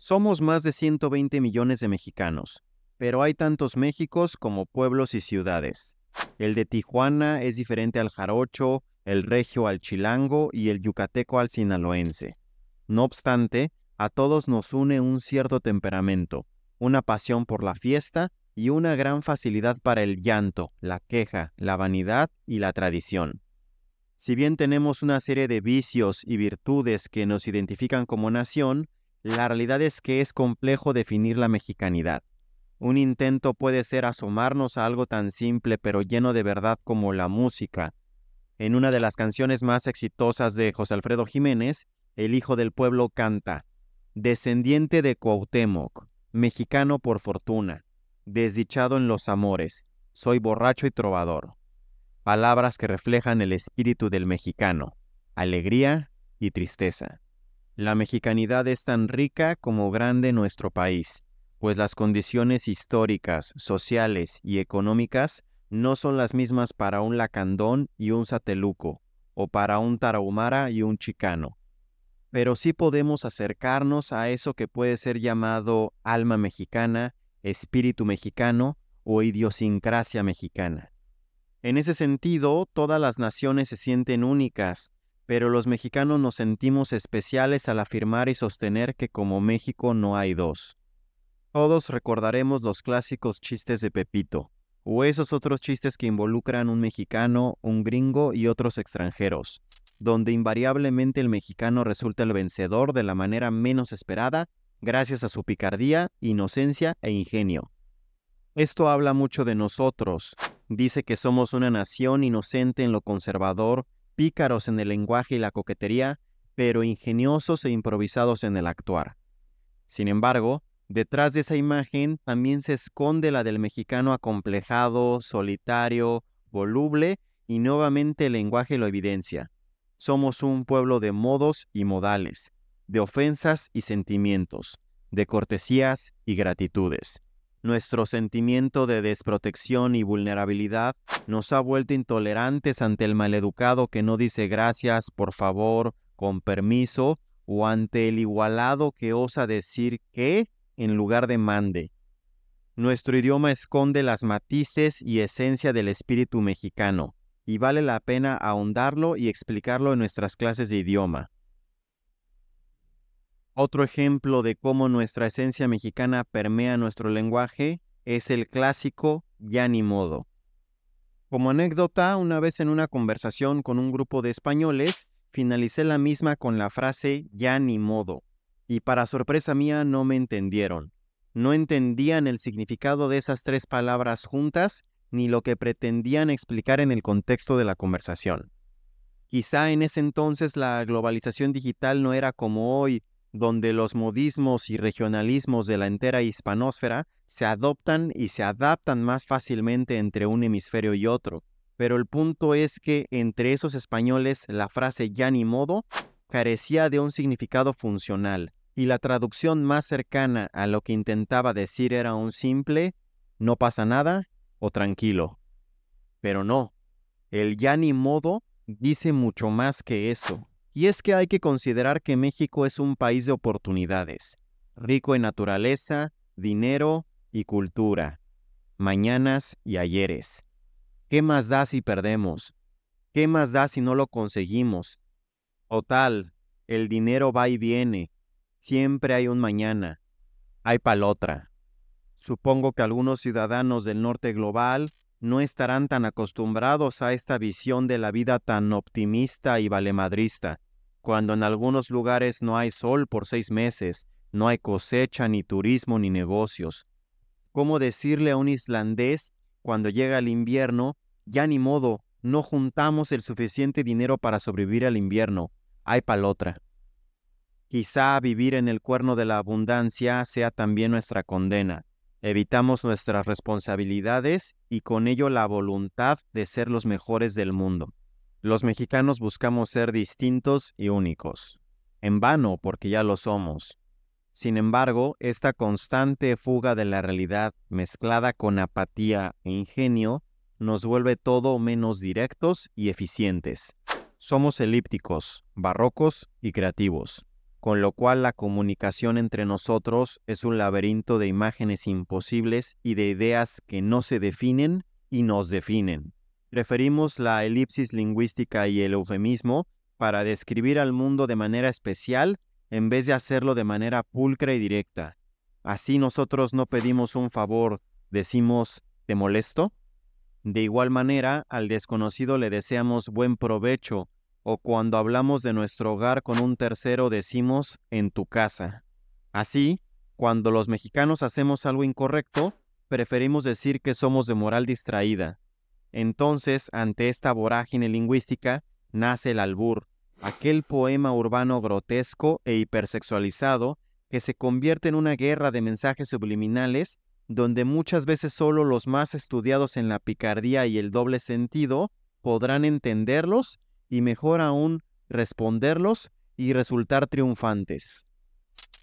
Somos más de 120 millones de mexicanos, pero hay tantos Méxicos como pueblos y ciudades. El de Tijuana es diferente al jarocho, el regio al chilango y el yucateco al sinaloense. No obstante, a todos nos une un cierto temperamento, una pasión por la fiesta y una gran facilidad para el llanto, la queja, la vanidad y la tradición. Si bien tenemos una serie de vicios y virtudes que nos identifican como nación, la realidad es que es complejo definir la mexicanidad. Un intento puede ser asomarnos a algo tan simple pero lleno de verdad como la música. En una de las canciones más exitosas de José Alfredo Jiménez, el hijo del pueblo canta: descendiente de Cuauhtémoc, mexicano por fortuna, desdichado en los amores, soy borracho y trovador. Palabras que reflejan el espíritu del mexicano, alegría y tristeza. La mexicanidad es tan rica como grande nuestro país, pues las condiciones históricas, sociales y económicas no son las mismas para un lacandón y un sateluco, o para un tarahumara y un chicano. Pero sí podemos acercarnos a eso que puede ser llamado alma mexicana, espíritu mexicano o idiosincrasia mexicana. En ese sentido, todas las naciones se sienten únicas, pero los mexicanos nos sentimos especiales al afirmar y sostener que como México no hay dos. Todos recordaremos los clásicos chistes de Pepito, o esos otros chistes que involucran un mexicano, un gringo y otros extranjeros, donde invariablemente el mexicano resulta el vencedor de la manera menos esperada, gracias a su picardía, inocencia e ingenio. Esto habla mucho de nosotros. Dice que somos una nación inocente en lo conservador, pícaros en el lenguaje y la coquetería, pero ingeniosos e improvisados en el actuar. Sin embargo, detrás de esa imagen también se esconde la del mexicano acomplejado, solitario, voluble, y nuevamente el lenguaje lo evidencia. Somos un pueblo de modos y modales, de ofensas y sentimientos, de cortesías y gratitudes. Nuestro sentimiento de desprotección y vulnerabilidad nos ha vuelto intolerantes ante el maleducado que no dice gracias, por favor, con permiso, o ante el igualado que osa decir ¿qué? En lugar de mande. Nuestro idioma esconde las matices y esencia del espíritu mexicano, y vale la pena ahondarlo y explicarlo en nuestras clases de idioma. Otro ejemplo de cómo nuestra esencia mexicana permea nuestro lenguaje es el clásico ya ni modo. Como anécdota, una vez en una conversación con un grupo de españoles, finalicé la misma con la frase ya ni modo, y para sorpresa mía no me entendieron. No entendían el significado de esas tres palabras juntas, ni lo que pretendían explicar en el contexto de la conversación. Quizá en ese entonces la globalización digital no era como hoy, donde los modismos y regionalismos de la entera hispanósfera se adoptan y se adaptan más fácilmente entre un hemisferio y otro. Pero el punto es que entre esos españoles la frase ya ni modo carecía de un significado funcional, y la traducción más cercana a lo que intentaba decir era un simple no pasa nada o tranquilo. Pero no, el ya ni modo dice mucho más que eso. Y es que hay que considerar que México es un país de oportunidades, rico en naturaleza, dinero y cultura, mañanas y ayeres. ¿Qué más da si perdemos? ¿Qué más da si no lo conseguimos? Total, el dinero va y viene, siempre hay un mañana, hay palotra. Supongo que algunos ciudadanos del norte global no estarán tan acostumbrados a esta visión de la vida tan optimista y valemadrista, cuando en algunos lugares no hay sol por 6 meses, no hay cosecha, ni turismo, ni negocios. ¿Cómo decirle a un islandés cuando llega el invierno, ya ni modo, no juntamos el suficiente dinero para sobrevivir al invierno, hay palotra? Quizá vivir en el cuerno de la abundancia sea también nuestra condena. Evitamos nuestras responsabilidades y con ello la voluntad de ser los mejores del mundo. Los mexicanos buscamos ser distintos y únicos. En vano, porque ya lo somos. Sin embargo, esta constante fuga de la realidad, mezclada con apatía e ingenio, nos vuelve todo menos directos y eficientes. Somos elípticos, barrocos y creativos. con lo cual la comunicación entre nosotros es un laberinto de imágenes imposibles y de ideas que no se definen y nos definen. Preferimos la elipsis lingüística y el eufemismo para describir al mundo de manera especial en vez de hacerlo de manera pulcra y directa. Así nosotros no pedimos un favor, decimos ¿te molesto? De igual manera, al desconocido le deseamos buen provecho, o cuando hablamos de nuestro hogar con un tercero decimos en tu casa. Así, cuando los mexicanos hacemos algo incorrecto, preferimos decir que somos de moral distraída. Entonces, ante esta vorágine lingüística, nace el albur, aquel poema urbano grotesco e hipersexualizado que se convierte en una guerra de mensajes subliminales donde muchas veces solo los más estudiados en la picardía y el doble sentido podrán entenderlos y mejor aún responderlos y resultar triunfantes.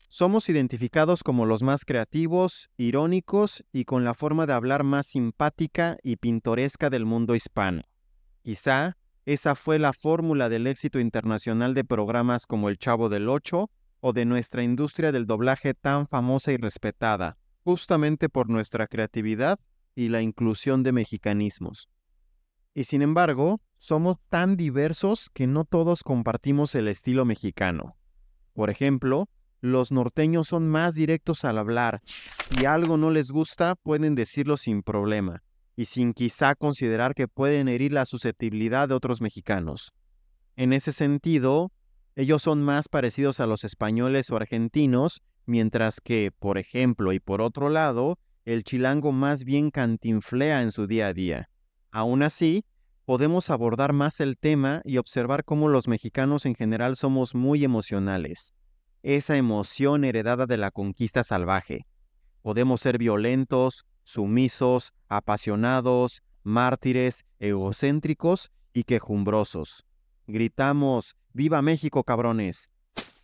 Somos identificados como los más creativos, irónicos y con la forma de hablar más simpática y pintoresca del mundo hispano. Quizá esa fue la fórmula del éxito internacional de programas como El Chavo del Ocho o de nuestra industria del doblaje tan famosa y respetada, justamente por nuestra creatividad y la inclusión de mexicanismos. Y sin embargo, somos tan diversos que no todos compartimos el estilo mexicano. Por ejemplo, los norteños son más directos al hablar. Si algo no les gusta, pueden decirlo sin problema, y sin quizá considerar que pueden herir la susceptibilidad de otros mexicanos. En ese sentido, ellos son más parecidos a los españoles o argentinos, mientras que, por ejemplo, y por otro lado, el chilango más bien cantinflea en su día a día. Aún así, podemos abordar más el tema y observar cómo los mexicanos en general somos muy emocionales. Esa emoción heredada de la conquista salvaje. Podemos ser violentos, sumisos, apasionados, mártires, egocéntricos y quejumbrosos. Gritamos, ¡Viva México, cabrones!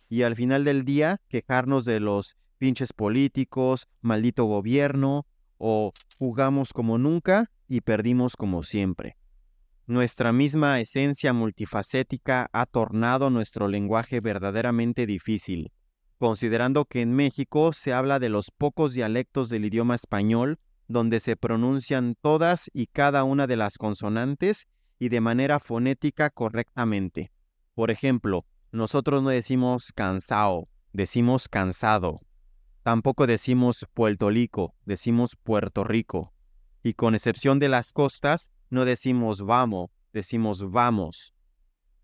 Y al final del día, quejarnos de los pinches políticos, maldito gobierno, o jugamos como nunca y perdimos como siempre. Nuestra misma esencia multifacética ha tornado nuestro lenguaje verdaderamente difícil, considerando que en México se habla de los pocos dialectos del idioma español donde se pronuncian todas y cada una de las consonantes y de manera fonética correctamente. Por ejemplo, nosotros no decimos cansao, decimos cansado. Tampoco decimos Puerto Rico, decimos Puerto Rico. Y con excepción de las costas, no decimos vamos, decimos vamos.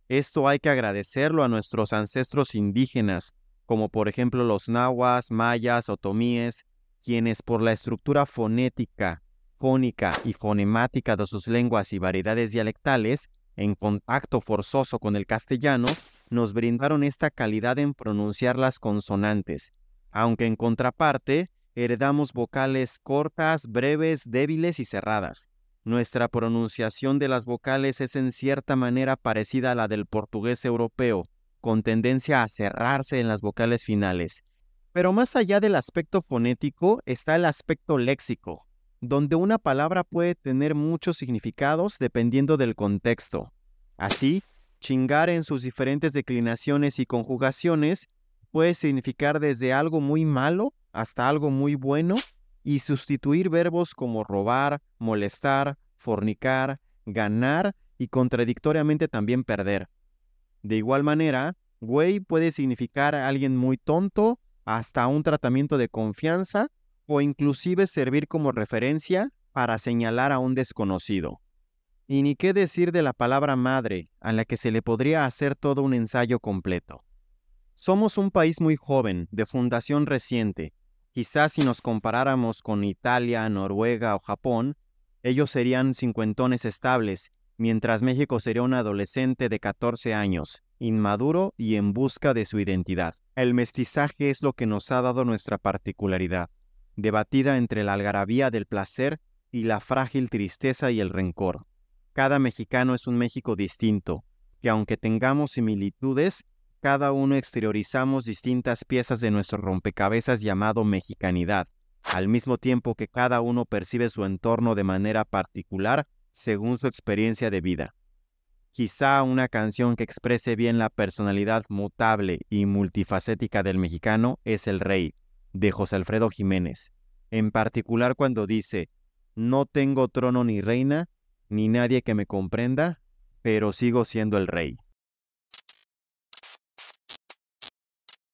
Esto hay que agradecerlo a nuestros ancestros indígenas, como por ejemplo los nahuas, mayas, otomíes, quienes por la estructura fonética, fónica y fonemática de sus lenguas y variedades dialectales, en contacto forzoso con el castellano, nos brindaron esta calidad en pronunciar las consonantes, aunque en contraparte, heredamos vocales cortas, breves, débiles y cerradas. Nuestra pronunciación de las vocales es en cierta manera parecida a la del portugués europeo, con tendencia a cerrarse en las vocales finales. Pero más allá del aspecto fonético está el aspecto léxico, donde una palabra puede tener muchos significados dependiendo del contexto. Así, chingar en sus diferentes declinaciones y conjugaciones puede significar desde algo muy malo hasta algo muy bueno y sustituir verbos como robar, molestar, fornicar, ganar y contradictoriamente también perder. De igual manera, güey puede significar a alguien muy tonto hasta un tratamiento de confianza o inclusive servir como referencia para señalar a un desconocido. Y ni qué decir de la palabra madre, a la que se le podría hacer todo un ensayo completo. Somos un país muy joven, de fundación reciente. Quizás si nos comparáramos con Italia, Noruega o Japón, ellos serían cincuentones estables, mientras México sería un adolescente de 14 años, inmaduro y en busca de su identidad. El mestizaje es lo que nos ha dado nuestra particularidad, debatida entre la algarabía del placer y la frágil tristeza y el rencor. Cada mexicano es un México distinto, que aunque tengamos similitudes, cada uno exteriorizamos distintas piezas de nuestro rompecabezas llamado mexicanidad, al mismo tiempo que cada uno percibe su entorno de manera particular según su experiencia de vida. Quizá una canción que exprese bien la personalidad mutable y multifacética del mexicano es El Rey, de José Alfredo Jiménez, en particular cuando dice: no tengo trono ni reina, ni nadie que me comprenda, pero sigo siendo el rey.